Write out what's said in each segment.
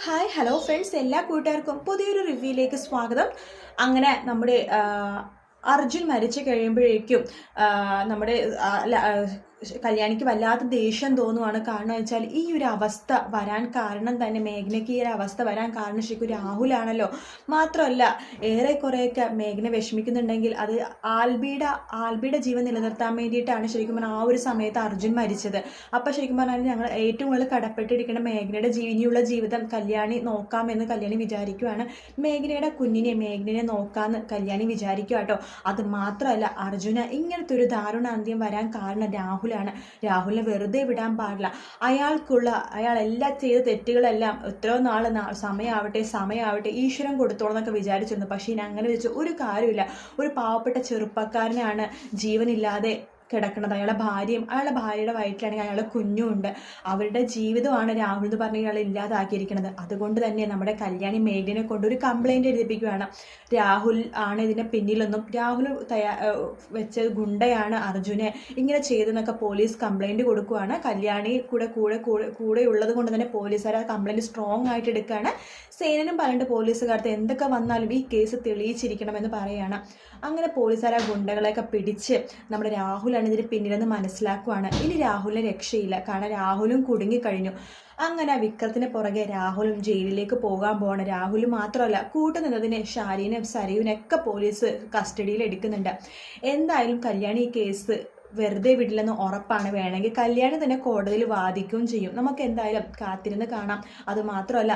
Hi hello friends, എല്ലാ കൂട്ടുകാർക്കും പുതിയൊരു റിവ്യൂയിലേക്ക് സ്വാഗതം. അങ്ങനെ നമ്മുടെ അർജുൻ മരിച്ചു കഴിയുമ്പോഴേക്കും നമ്മുടെ കല്യാണിക്ക് വല്ലാത്ത ദേഷ്യം തോന്നുവാണ്. കാരണം വെച്ചാൽ ഈ ഒരു അവസ്ഥ വരാൻ കാരണം തന്നെ മേഘനയ്ക്ക് ഈ ഒരു അവസ്ഥ വരാൻ കാരണം ശരിക്കും രാഹുലാണല്ലോ. മാത്രമല്ല ഏറെക്കുറെയൊക്കെ മേഘന വിഷമിക്കുന്നുണ്ടെങ്കിൽ അത് ആൽബിയുടെ ജീവൻ നിലനിർത്താൻ വേണ്ടിയിട്ടാണ് ശരിക്കും പറഞ്ഞാൽ ആ ഒരു സമയത്ത് അർജുൻ മരിച്ചത്. അപ്പം ശരിക്കും പറഞ്ഞാൽ ഞങ്ങൾ ഏറ്റവും കൂടുതൽ കടപ്പെട്ടിരിക്കുന്ന മേഘനയുടെ ഇനിയുള്ള ജീവിതം കല്യാണി നോക്കാമെന്ന് കല്യാണി വിചാരിക്കുവാണ്. മേഘനയെ നോക്കാമെന്ന് കല്യാണി വിചാരിക്കുക കേട്ടോ. അത് മാത്രമല്ല അർജുന ഇങ്ങനത്തെ ഒരു ദാരുണാന്ത്യം വരാൻ കാരണം രാഹുലിനെ വെറുതെ വിടാൻ പാടില്ല. അയാൾ എല്ലാം ചെയ്ത തെറ്റുകളെല്ലാം എത്രയോ നാൾ സമയമാവട്ടെ ഈശ്വരൻ കൊടുത്തോളം എന്നൊക്കെ വിചാരിച്ചിരുന്നു. പക്ഷേ ഇനി അങ്ങനെ വെച്ച് ഒരു കാര്യമില്ല. ഒരു പാവപ്പെട്ട ചെറുപ്പക്കാരനാണ് ജീവനില്ലാതെ കിടക്കുന്നത്. അയാളുടെ ഭാര്യയുടെ വയറ്റിലാണെങ്കിൽ അയാളുടെ കുഞ്ഞും ഉണ്ട്. അവരുടെ ജീവിതമാണ് രാഹുൽ എന്ന് പറഞ്ഞ് ഇയാൾ ഇല്ലാതാക്കിയിരിക്കുന്നത്. അതുകൊണ്ട് തന്നെ നമ്മുടെ കല്യാണി മേഘനെ കൊണ്ട് ഒരു കംപ്ലൈൻറ്റ് എഴുതിപ്പിക്കുകയാണ്. രാഹുൽ ആണ് ഇതിന് പിന്നിലെന്നും രാഹുൽ വെച്ച ഗുണ്ടയാണ് അർജുനെ ഇങ്ങനെ ചെയ്തെന്നൊക്കെ പോലീസ് കംപ്ലൈൻറ്റ് കൊടുക്കുകയാണ്. കല്യാണി കൂടെ ഉള്ളത് കൊണ്ട് തന്നെ പോലീസുകാർ ആ കംപ്ലൈൻറ്റ് സ്ട്രോങ് ആയിട്ട് എടുക്കുകയാണ്. സേനനും പറഞ്ഞിട്ട് പോലീസുകാർക്ക് എന്തൊക്കെ വന്നാലും ഈ കേസ് തെളിയിച്ചിരിക്കണമെന്ന് പറയുകയാണ്. അങ്ങനെ പോലീസുകാർ ആ ഗുണ്ടകളെയൊക്കെ പിടിച്ച് നമ്മുടെ രാഹുലാണ് ഇതിന് പിന്നിലെന്ന് മനസ്സിലാക്കുവാണ്. ഇനി രാഹുലിനെ രക്ഷയില്ല, കാരണം രാഹുലും കുടുങ്ങിക്കഴിഞ്ഞു. അങ്ങനെ വിക്രത്തിന് പുറകെ രാഹുലും ജയിലിലേക്ക് പോകാൻ പോവാണ്. രാഹുൽ മാത്രമല്ല കൂട്ടുനിന്നതിന് ഷാരീനും സരയുനൊക്കെ പോലീസ് കസ്റ്റഡിയിൽ എടുക്കുന്നുണ്ട്. എന്തായാലും കല്യാണി ഈ കേസ് വെറുതെ വിടില്ലെന്ന് ഉറപ്പാണ്. വേണമെങ്കിൽ കല്യാണി തന്നെ കോടതിയിൽ വാദിക്കുകയും ചെയ്യും. നമുക്ക് എന്തായാലും കാത്തിരുന്ന് കാണാം. അതുമാത്രമല്ല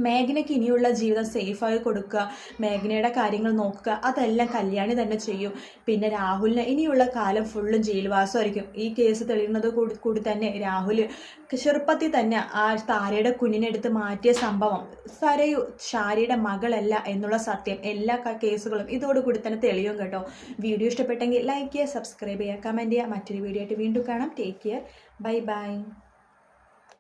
മേഘനയ്ക്ക് ഇനിയുള്ള ജീവിതം സേഫായി കൊടുക്കുക, മേഘനയുടെ കാര്യങ്ങൾ നോക്കുക, അതെല്ലാം കല്യാണി തന്നെ ചെയ്യും. പിന്നെ രാഹുലിന് ഇനിയുള്ള കാലം ഫുള്ളും ജയിൽവാസമായിരിക്കും. ഈ കേസ് തെളിയുന്നത് കൂടി തന്നെ രാഹുൽ ചെറുപ്പത്തിൽ തന്നെ ആ താരയുടെ കുഞ്ഞിനെടുത്ത് മാറ്റിയ സംഭവം സരയു ഷാരിയുടെ മകളല്ല എന്നുള്ള സത്യം എല്ലാ കേസുകളും ഇതോടുകൂടി തന്നെ തെളിയും കേട്ടോ. വീഡിയോ ഇഷ്ടപ്പെട്ടെങ്കിൽ ലൈക്ക് ചെയ്യുക, സബ്സ്ക്രൈബ് ചെയ്യുക, കമൻറ്റ് ചെയ്യുക. മറ്റൊരു വീഡിയോ ആയിട്ട് വീണ്ടും കാണാം. Take care, bye bye.